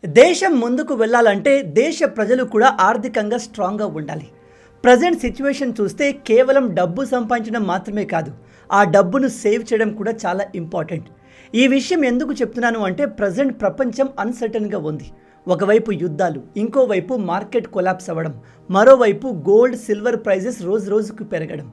దేశం ముందుకు వెళ్ళాలంటే దేశ ప్రజలు కూడా ఆర్థికంగా స్ట్రాంగ్గా ఉండాలి. ప్రజెంట్ సిచ్యువేషన్ చూస్తే కేవలం డబ్బు సంపాదించడం మాత్రమే కాదు, ఆ డబ్బును సేవ్ చేయడం కూడా చాలా ఇంపార్టెంట్. ఈ విషయం ఎందుకు చెప్తున్నాను అంటే ప్రజెంట్ ప్రపంచం అన్సర్టన్గా ఉంది. ఒకవైపు యుద్ధాలు, ఇంకోవైపు మార్కెట్ కొలాప్స్ అవ్వడం, మరోవైపు గోల్డ్ సిల్వర్ ప్రైజెస్ రోజు రోజుకు పెరగడం.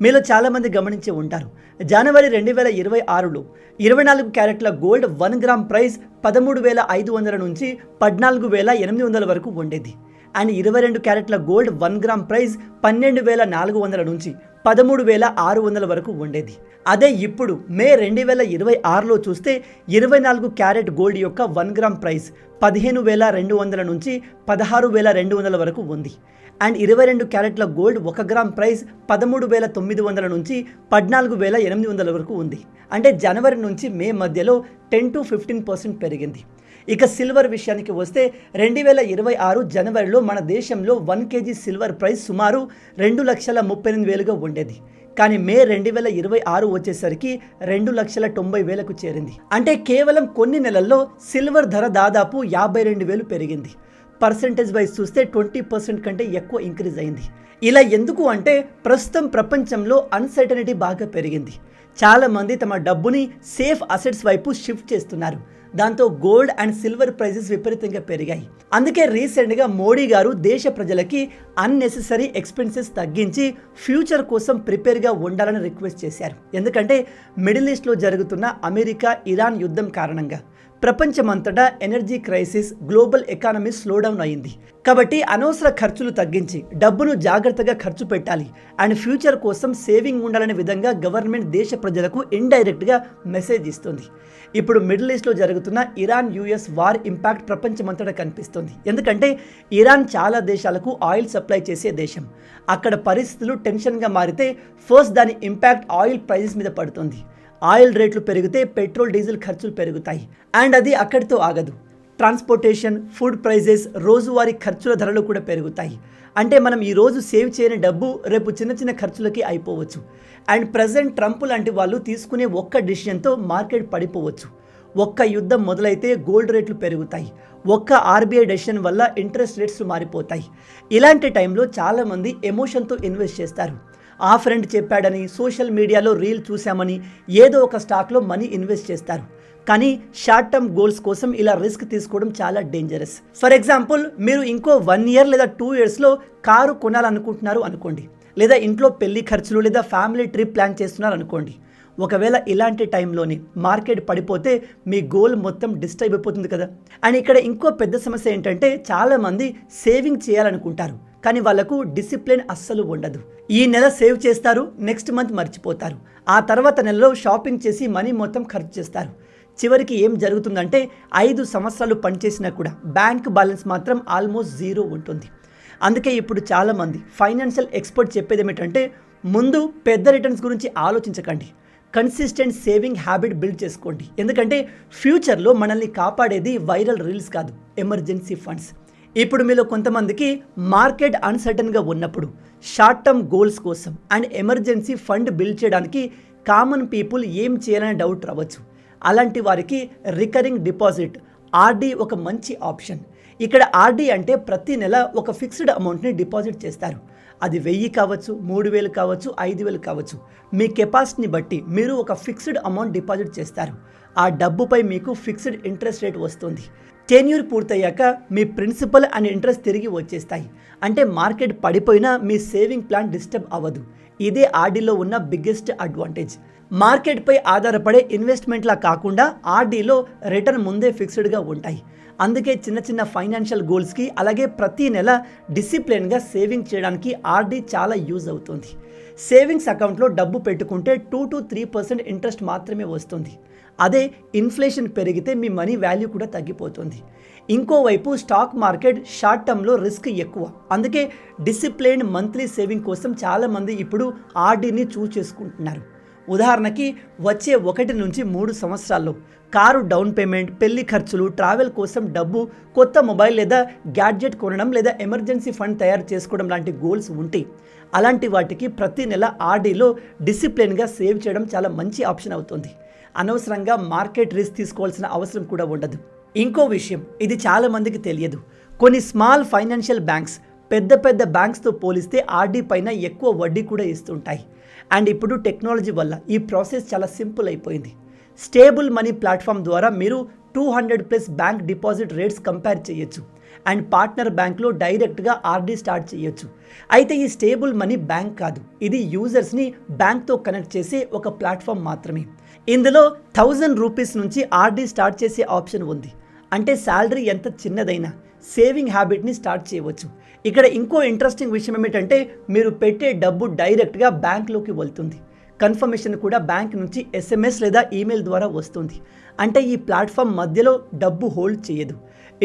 మీలో చాలామంది గమనించి ఉంటారు, జనవరి 2026లో 24 క్యారెట్ల గోల్డ్ 1 గ్రామ్ ప్రైస్ 13,500 నుంచి 14,800 వరకు ఉండేది. అండ్ 22 క్యారెట్ల గోల్డ్ 1 గ్రామ్ ప్రైస్ 12,400 నుంచి 13,600 వరకు ఉండేది. అదే ఇప్పుడు మే 2026లో చూస్తే 24 క్యారెట్ గోల్డ్ యొక్క 1 గ్రామ్ ప్రైస్ 15,200 నుంచి 16,200 వరకు ఉంది. అండ్ 22 క్యారెట్ల గోల్డ్ 1 గ్రామ్ ప్రైస్ 13,900 నుంచి 14,800 వరకు ఉంది. అంటే జనవరి నుంచి మే మధ్యలో 10 to 15% పెరిగింది. ఇక సిల్వర్ విషయానికి వస్తే 2026 జనవరిలో మన దేశంలో 1 కేజీ సిల్వర్ ప్రైస్ సుమారు 2,38,000గా ఉండేది. కానీ మే 2026 వచ్చేసరికి 2,90,000కు చేరింది. అంటే కేవలం కొన్ని నెలల్లో సిల్వర్ ధర దాదాపు 52,000 పెరిగింది. పర్సెంటేజ్ వైజ్ చూస్తే 20% కంటే ఎక్కువ ఇంక్రీజ్ అయింది. ఇలా ఎందుకు అంటే ప్రస్తుతం ప్రపంచంలో అన్సర్టనిటీ బాగా పెరిగింది. చాలామంది తమ డబ్బుని సేఫ్ అసెట్స్ వైపు షిఫ్ట్ చేస్తున్నారు. దాంతో గోల్డ్ అండ్ సిల్వర్ ప్రైజెస్ విపరీతంగా పెరిగాయి. అందుకే రీసెంట్గా మోడీ గారు దేశ ప్రజలకి అన్నెసెసరీ ఎక్స్పెన్సెస్ తగ్గించి ఫ్యూచర్ కోసం ప్రిపేర్గా ఉండాలని రిక్వెస్ట్ చేశారు. ఎందుకంటే మిడిల్ ఈస్ట్లో జరుగుతున్న అమెరికా ఇరాన్ యుద్ధం కారణంగా ప్రపంచమంతటా energy crisis, global economy slowdown అయింది. కాబట్టి అనవసర ఖర్చులు తగ్గించి డబ్బును జాగ్రత్తగా ఖర్చు పెట్టాలి అండ్ ఫ్యూచర్ కోసం సేవింగ్ ఉండాలనే విధంగా గవర్నమెంట్ దేశ ప్రజలకు ఇండైరెక్ట్గా మెసేజ్ ఇస్తుంది. ఇప్పుడు మిడిల్ ఈస్ట్లో జరుగుతున్న ఇరాన్ యుఎస్ వార్ ఇంపాక్ట్ ప్రపంచమంతటా కనిపిస్తుంది. ఎందుకంటే ఇరాన్ చాలా దేశాలకు ఆయిల్ సప్లై చేసే దేశం. అక్కడ పరిస్థితులు టెన్షన్గా మారితే ఫస్ట్ దాని ఇంపాక్ట్ ఆయిల్ ప్రైజెస్ మీద పడుతుంది. ఆయిల్ రేట్లు పెరిగితే పెట్రోల్ డీజిల్ ఖర్చులు పెరుగుతాయి. అండ్ అది అక్కడితో ఆగదు. ట్రాన్స్పోర్టేషన్, ఫుడ్ ప్రైజెస్, రోజువారీ ఖర్చుల ధరలు కూడా పెరుగుతాయి. అంటే మనం ఈరోజు సేవ్ చేయని డబ్బు రేపు చిన్న చిన్న ఖర్చులకి అయిపోవచ్చు. అండ్ ప్రజెంట్ ట్రంప్ లాంటి వాళ్ళు తీసుకునే ఒక్క డిసిషన్తో మార్కెట్ పడిపోవచ్చు. ఒక్క యుద్ధం మొదలైతే గోల్డ్ రేట్లు పెరుగుతాయి. ఒక్క ఆర్బీఐ డెసిషన్ వల్ల ఇంట్రెస్ట్ రేట్స్ మారిపోతాయి. ఇలాంటి టైంలో చాలామంది ఎమోషన్తో ఇన్వెస్ట్ చేస్తారు. ఆ ఫ్రెండ్ చెప్పాడని, సోషల్ మీడియాలో రీల్ చూసామని ఏదో ఒక స్టాక్లో మనీ ఇన్వెస్ట్ చేస్తారు. కానీ షార్ట్ టర్మ్ గోల్స్ కోసం ఇలా రిస్క్ తీసుకోవడం చాలా డేంజరస్. ఫర్ ఎగ్జాంపుల్, మీరు ఇంకో 1 year లేదా 2 yearsలో కారు కొనాలనుకుంటున్నారు అనుకోండి, లేదా ఇంట్లో పెళ్లి ఖర్చులు లేదా ఫ్యామిలీ ట్రిప్ ప్లాన్ చేస్తున్నారు అనుకోండి. ఒకవేళ ఇలాంటి టైంలోనే మార్కెట్ పడిపోతే మీ గోల్ మొత్తం డిస్టర్బ్ అయిపోతుంది కదా. అండ్ ఇక్కడ ఇంకో పెద్ద సమస్య ఏంటంటే చాలామంది సేవింగ్ చేయాలనుకుంటారు, కానీ వాళ్ళకు డిసిప్లిన్ అస్సలు ఉండదు. ఈ నెల సేవ్ చేస్తారు, నెక్స్ట్ మంత్ మర్చిపోతారు. ఆ తర్వాత నెలలో షాపింగ్ చేసి మనీ మొత్తం ఖర్చు చేస్తారు. చివరికి ఏం జరుగుతుందంటే 5 సంవత్సరాలు పనిచేసినా కూడా బ్యాంక్ బ్యాలెన్స్ మాత్రం ఆల్మోస్ట్ 0 ఉంటుంది. అందుకే ఇప్పుడు చాలామంది ఫైనాన్షియల్ ఎక్స్పర్ట్ చెప్పేది ఏమిటంటే ముందు పెద్ద రిటర్న్స్ గురించి ఆలోచించకండి, కన్సిస్టెంట్ సేవింగ్ హ్యాబిట్ బిల్డ్ చేసుకోండి. ఎందుకంటే ఫ్యూచర్లో మనల్ని కాపాడేది వైరల్ రీల్స్ కాదు, ఎమర్జెన్సీ ఫండ్స్. ఇప్పుడు మీలో కొంతమందికి మార్కెట్ అన్సర్టన్గా ఉన్నప్పుడు షార్ట్ టర్మ్ గోల్స్ కోసం అండ్ ఎమర్జెన్సీ ఫండ్ బిల్డ్ చేయడానికి కామన్ పీపుల్ ఏం చేయాలనే డౌట్ రావచ్చు. అలాంటి వారికి రికరింగ్ డిపాజిట్, ఆర్డీ ఒక మంచి ఆప్షన్. ఇక్కడ ఆర్డీ అంటే ప్రతి నెల ఒక ఫిక్స్డ్ అమౌంట్ని డిపాజిట్ చేస్తారు. అది 1000 కావచ్చు, 3000 కావచ్చు, 5000 కావచ్చు. మీ కెపాసిటీని బట్టి మీరు ఒక ఫిక్స్డ్ అమౌంట్ డిపాజిట్ చేస్తారు. ఆ డబ్బుపై మీకు ఫిక్స్డ్ ఇంట్రెస్ట్ రేట్ వస్తుంది. టెన్యూర్ పూర్తయ్యాక మీ ప్రిన్సిపల్ అండ్ ఇంట్రెస్ట్ తిరిగి వచ్చేస్తాయి. అంటే మార్కెట్ పడిపోయినా మీ సేవింగ్ ప్లాన్ డిస్టర్బ్ అవ్వదు. ఇదే ఆర్డీలో ఉన్న బిగ్గెస్ట్ అడ్వాంటేజ్. మార్కెట్పై ఆధారపడే ఇన్వెస్ట్మెంట్లా కాకుండా ఆర్డీలో రిటర్న్ ముందే ఫిక్స్డ్గా ఉంటాయి. అందుకే చిన్న చిన్న ఫైనాన్షియల్ గోల్స్కి అలాగే ప్రతి నెల డిసిప్లిన్గా సేవింగ్ చేయడానికి ఆర్డీ చాలా యూజ్ అవుతుంది. సేవింగ్స్ అకౌంట్లో డబ్బు పెట్టుకుంటే 2 to 3% ఇంట్రెస్ట్ మాత్రమే వస్తుంది. అదే ఇన్ఫ్లేషన్ పెరిగితే మీ మనీ వాల్యూ కూడా తగ్గిపోతుంది. ఇంకోవైపు స్టాక్ మార్కెట్ షార్ట్ టర్మ్లో రిస్క్ ఎక్కువ. అందుకే డిసిప్లైన్డ్ మంత్లీ సేవింగ్ కోసం చాలామంది ఇప్పుడు ఆర్డీని చూస్ చేసుకుంటున్నారు. ఉదాహరణకి వచ్చే 1 నుంచి 3 సంవత్సరాల్లో కారు డౌన్ పేమెంట్, పెళ్లి ఖర్చులు, ట్రావెల్ కోసం డబ్బు, కొత్త మొబైల్ లేదా గ్యాడ్జెట్ కొనడం లేదా ఎమర్జెన్సీ ఫండ్ తయారు చేసుకోవడం లాంటి గోల్స్ ఉంటాయి. అలాంటి వాటికి ప్రతి నెల ఆర్డీలో డిసిప్లిన్గా సేవ్ చేయడం చాలా మంచి ఆప్షన్ అవుతుంది. అనవసరంగా మార్కెట్ రిస్క్ తీసుకోవాల్సిన అవసరం కూడా ఉండదు. ఇంకో విషయం, ఇది చాలా మందికి తెలియదు. కొన్ని స్మాల్ ఫైనాన్షియల్ బ్యాంక్స్ పెద్ద పెద్ద బ్యాంక్స్తో పోలిస్తే ఆర్డీ పైన ఎక్కువ వడ్డీ కూడా ఇస్తుంటాయి. అండ్ ఇప్పుడు టెక్నాలజీ వల్ల ఈ ప్రాసెస్ చాలా సింపుల్ అయిపోయింది. స్టేబుల్ మనీ ప్లాట్ఫామ్ ద్వారా మీరు 200+ బ్యాంక్ డిపాజిట్ రేట్స్ కంపేర్ చేయొచ్చు అండ్ పార్ట్నర్ బ్యాంక్లో డైరెక్ట్గా ఆర్డీ స్టార్ట్ చేయొచ్చు. అయితే ఈ స్టేబుల్ మనీ బ్యాంక్ కాదు, ఇది యూజర్స్ని బ్యాంక్తో కనెక్ట్ చేసే ఒక ప్లాట్ఫామ్ మాత్రమే. ఇందులో 1000 రూపీస్ నుంచి ఆర్డీ స్టార్ట్ చేసే ఆప్షన్ ఉంది. అంటే శాలరీ ఎంత చిన్నదైనా సేవింగ్ హ్యాబిట్ని స్టార్ట్ చేయవచ్చు. ఇక్కడ ఇంకో ఇంట్రెస్టింగ్ విషయం ఏమిటంటే మీరు పెట్టే డబ్బు డైరెక్ట్గా బ్యాంక్లోకి వెళ్తుంది. కన్ఫర్మేషన్ కూడా బ్యాంక్ నుంచి SMS లేదా ఈమెయిల్ ద్వారా వస్తుంది. అంటే ఈ ప్లాట్ఫామ్ మధ్యలో డబ్బు హోల్డ్ చేయదు.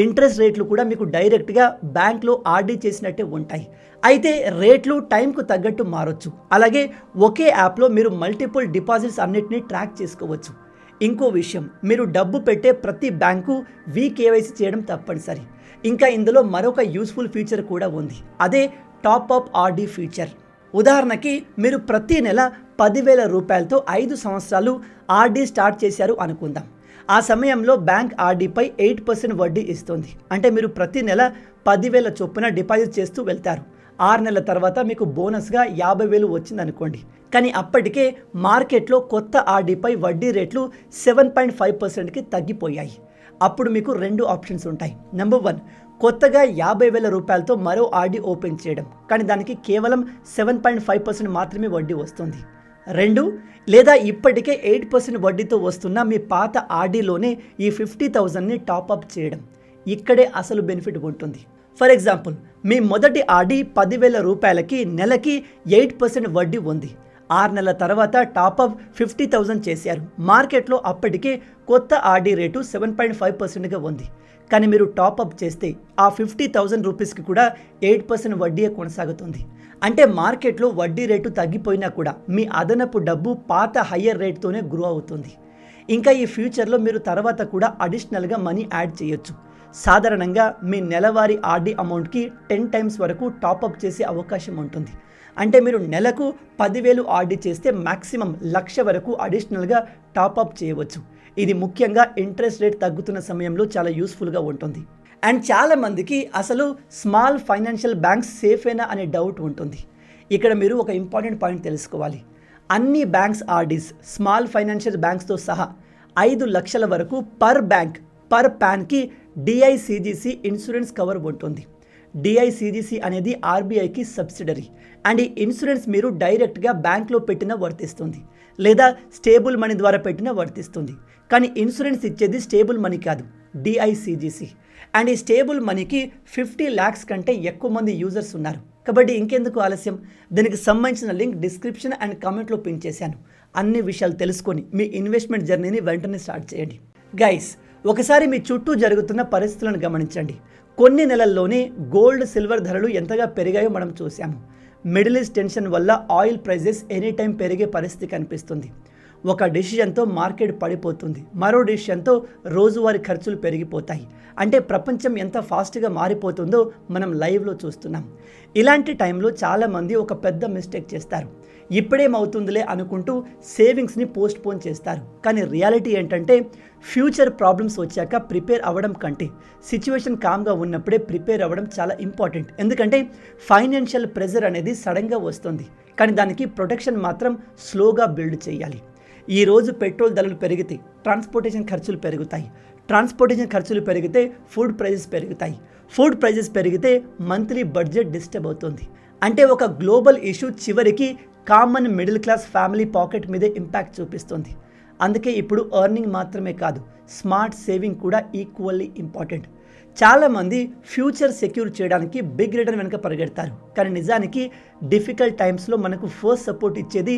ఇంట్రెస్ట్ రేట్లు కూడా మీకు డైరెక్ట్గా బ్యాంక్లో ఆర్డీ చేసినట్టే ఉంటాయి. అయితే రేట్లు టైంకు తగ్గట్టు మారొచ్చు. అలాగే ఒకే యాప్లో మీరు మల్టిపుల్ డిపాజిట్స్ అన్నిటినీ ట్రాక్ చేసుకోవచ్చు. ఇంకో విషయం, మీరు డబ్బు పెట్టే ప్రతి బ్యాంకు VKYC చేయడం తప్పనిసరి. ఇంకా ఇందులో మరొక యూస్ఫుల్ ఫీచర్ కూడా ఉంది, అదే టాప్ అప్ ఆర్డీ ఫీచర్. ఉదాహరణకి మీరు ప్రతి నెల 10,000 రూపాయలతో 5 సంవత్సరాలు ఆర్డీ స్టార్ట్ చేశారు అనుకుందాం. ఆ సమయంలో బ్యాంక్ ఆర్డీపై 8% వడ్డీ ఇస్తుంది. అంటే మీరు ప్రతి నెల 10,000 చొప్పున డిపాజిట్ చేస్తూ వెళ్తారు. 6 నెలల తర్వాత మీకు బోనస్గా 50,000 వచ్చిందనుకోండి. కానీ అప్పటికే మార్కెట్లో కొత్త ఆర్డీపై వడ్డీ రేట్లు 7.5%కి తగ్గిపోయాయి. అప్పుడు మీకు 2 ఆప్షన్స్ ఉంటాయి. నెంబర్ 1, కొత్తగా 50,000 రూపాయలతో మరో ఆర్డీ ఓపెన్ చేయడం, కానీ దానికి కేవలం 7.5% మాత్రమే వడ్డీ వస్తుంది. 2, లేదా ఇప్పటికే 8% వడ్డీతో వస్తున్న మీ పాత ఆర్డీలోనే ఈ 50,000ని టాప్అప్ చేయడం. ఇక్కడే అసలు బెనిఫిట్ ఉంటుంది. ఫర్ ఎగ్జాంపుల్, మీ మొదటి ఆర్డీ 10,000 రూపాయలకి నెలకి 8% వడ్డీ ఉంది. 6 నెలల తర్వాత టాప్అప్ 50,000 చేశారు. మార్కెట్లో అప్పటికే కొత్త ఆర్డీ రేటు 7.5%గా ఉంది. కానీ మీరు టాప్అప్ చేస్తే ఆ 50,000 రూపీస్కి కూడా 8% వడ్డీయే కొనసాగుతుంది. అంటే మార్కెట్లో వడ్డీ రేటు తగ్గిపోయినా కూడా మీ అదనపు డబ్బు పాత హయ్యర్ రేట్తోనే గ్రో అవుతుంది. ఇంకా ఈ ఫ్యూచర్లో మీరు తర్వాత కూడా అడిషనల్గా మనీ యాడ్ చేయొచ్చు. సాధారణంగా మీ నెలవారీ ఆర్డీ అమౌంట్కి 10 టైమ్స్ వరకు టాప్అప్ చేసే అవకాశం ఉంటుంది. అంటే మీరు నెలకు 10,000 ఆర్డీ చేస్తే మ్యాక్సిమం 1,00,000 వరకు అడిషనల్గా టాప్అప్ చేయవచ్చు. ఇది ముఖ్యంగా ఇంట్రెస్ట్ రేట్ తగ్గుతున్న సమయంలో చాలా యూస్ఫుల్గా ఉంటుంది. అండ్ చాలామందికి అసలు స్మాల్ ఫైనాన్షియల్ బ్యాంక్స్ సేఫేనా అనే డౌట్ ఉంటుంది. ఇక్కడ మీరు ఒక ఇంపార్టెంట్ పాయింట్ తెలుసుకోవాలి. అన్ని బ్యాంక్స్ ఆర్డీస్ స్మాల్ ఫైనాన్షియల్ బ్యాంక్స్తో సహా 5 లక్షల వరకు పర్ బ్యాంక్ పర్ ప్యాన్కి DICGC ఇన్సూరెన్స్ కవర్ ఉంటుంది. DICGC అనేది RBIకి సబ్సిడరీ. అండ్ ఈ ఇన్సూరెన్స్ మీరు డైరెక్ట్గా బ్యాంక్లో పెట్టినా వర్తిస్తుంది, లేదా స్టేబుల్ మనీ ద్వారా పెట్టినా వర్తిస్తుంది. కానీ ఇన్సూరెన్స్ ఇచ్చేది స్టేబుల్ మనీ కాదు, DICGC. అండ్ ఈ స్టేబుల్ మనీకి 50 lakhs కంటే ఎక్కువ మంది యూజర్స్ ఉన్నారు. కాబట్టి ఇంకెందుకు ఆలస్యం, దీనికి సంబంధించిన లింక్ డిస్క్రిప్షన్ అండ్ కామెంట్లో పిన్ చేశాను. అన్ని విషయాలు తెలుసుకొని మీ ఇన్వెస్ట్మెంట్ జర్నీని వెంటనే స్టార్ట్ చేయండి. గైస్, ఒకసారి మీ చుట్టూ జరుగుతున్న పరిస్థితులను గమనించండి. కొన్ని నెలల్లోనే గోల్డ్ సిల్వర్ ధరలు ఎంతగా పెరిగాయో మనం చూసాము. మిడిల్ ఈస్ట్ టెన్షన్ వల్ల ఆయిల్ ప్రైజెస్ ఎనీ టైం పెరిగే పరిస్థితి కనిపిస్తుంది. ఒక డెసిషన్తో మార్కెట్ పడిపోతుంది, మరో డెసిషన్తో రోజువారీ ఖర్చులు పెరిగిపోతాయి. అంటే ప్రపంచం ఎంత ఫాస్ట్గా మారిపోతుందో మనం లైవ్లో చూస్తున్నాం. ఇలాంటి టైంలో చాలామంది ఒక పెద్ద మిస్టేక్ చేస్తారు. ఇప్పుడేమవుతుందిలే అనుకుంటూ సేవింగ్స్ని పోస్ట్పోన్ చేస్తారు. కానీ రియాలిటీ ఏంటంటే ఫ్యూచర్ ప్రాబ్లమ్స్ వచ్చాక ప్రిపేర్ అవ్వడం కంటే సిచ్యువేషన్ కామ్గా ఉన్నప్పుడే ప్రిపేర్ అవ్వడం చాలా ఇంపార్టెంట్. ఎందుకంటే ఫైనాన్షియల్ ప్రెజర్ అనేది సడన్గా వస్తుంది, కానీ దానికి ప్రొటెక్షన్ మాత్రం స్లోగా బిల్డ్ చేయాలి. ఈరోజు పెట్రోల్ ధరలు పెరిగితే ట్రాన్స్పోర్టేషన్ ఖర్చులు పెరుగుతాయి. ట్రాన్స్పోర్టేషన్ ఖర్చులు పెరిగితే ఫుడ్ ప్రైజెస్ పెరుగుతాయి. ఫుడ్ ప్రైజెస్ పెరిగితే మంత్లీ బడ్జెట్ డిస్టర్బ్ అవుతుంది. అంటే ఒక గ్లోబల్ ఇష్యూ చివరికి common middle class family pocket మీదే ఇంపాక్ట్ చూపిస్తుంది. అందుకే ఇప్పుడు ఎర్నింగ్ మాత్రమే కాదు, స్మార్ట్ సేవింగ్ కూడా ఈక్వల్లీ ఇంపార్టెంట్. చాలామంది ఫ్యూచర్ సెక్యూర్ చేయడానికి బిగ్ రిటర్న్ వెనుక పరిగెడతారు. కానీ నిజానికి డిఫికల్ట్ టైమ్స్లో మనకు ఫస్ట్ సపోర్ట్ ఇచ్చేది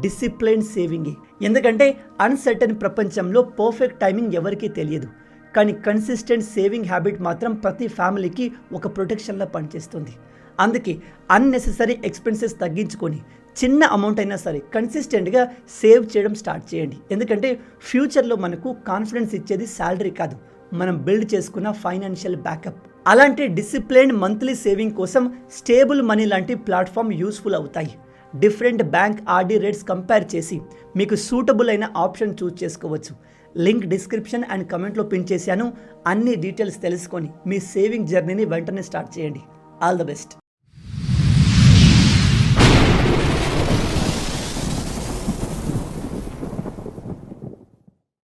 డిసిప్లైన్ సేవింగే. ఎందుకంటే అన్సర్టన్ ప్రపంచంలో పర్ఫెక్ట్ టైమింగ్ ఎవరికీ తెలియదు. కానీ కన్సిస్టెంట్ సేవింగ్ హ్యాబిట్ మాత్రం ప్రతి ఫ్యామిలీకి ఒక ప్రొటెక్షన్లా పనిచేస్తుంది. అందుకే అన్నెసెసరీ ఎక్స్పెన్సెస్ తగ్గించుకొని చిన్న అమౌంట్ అయినా సరే కన్సిస్టెంట్గా సేవ్ చేయడం స్టార్ట్ చేయండి. ఎందుకంటే ఫ్యూచర్లో మనకు కాన్ఫిడెన్స్ ఇచ్చేది శాలరీ కాదు, మనం బిల్డ్ చేసుకున్న ఫైనాన్షియల్ బ్యాకప్. అలాంటి డిసిప్లైన్డ్ మంత్లీ సేవింగ్ కోసం స్టేబుల్ మనీ లాంటి ప్లాట్ఫామ్ యూస్ఫుల్ అవుతాయి. Different bank RD rates compare చేసి మీకు సూటబుల్ అయిన ఆప్షన్ చూస్ చేసుకోవచ్చు. లింక్ డిస్క్రిప్షన్ అండ్ కమెంట్లో పిన్ చేశాను. అన్ని డీటెయిల్స్ తెలుసుకొని మీ సేవింగ్ జర్నీని వెంటనే స్టార్ట్ చేయండి. All the best.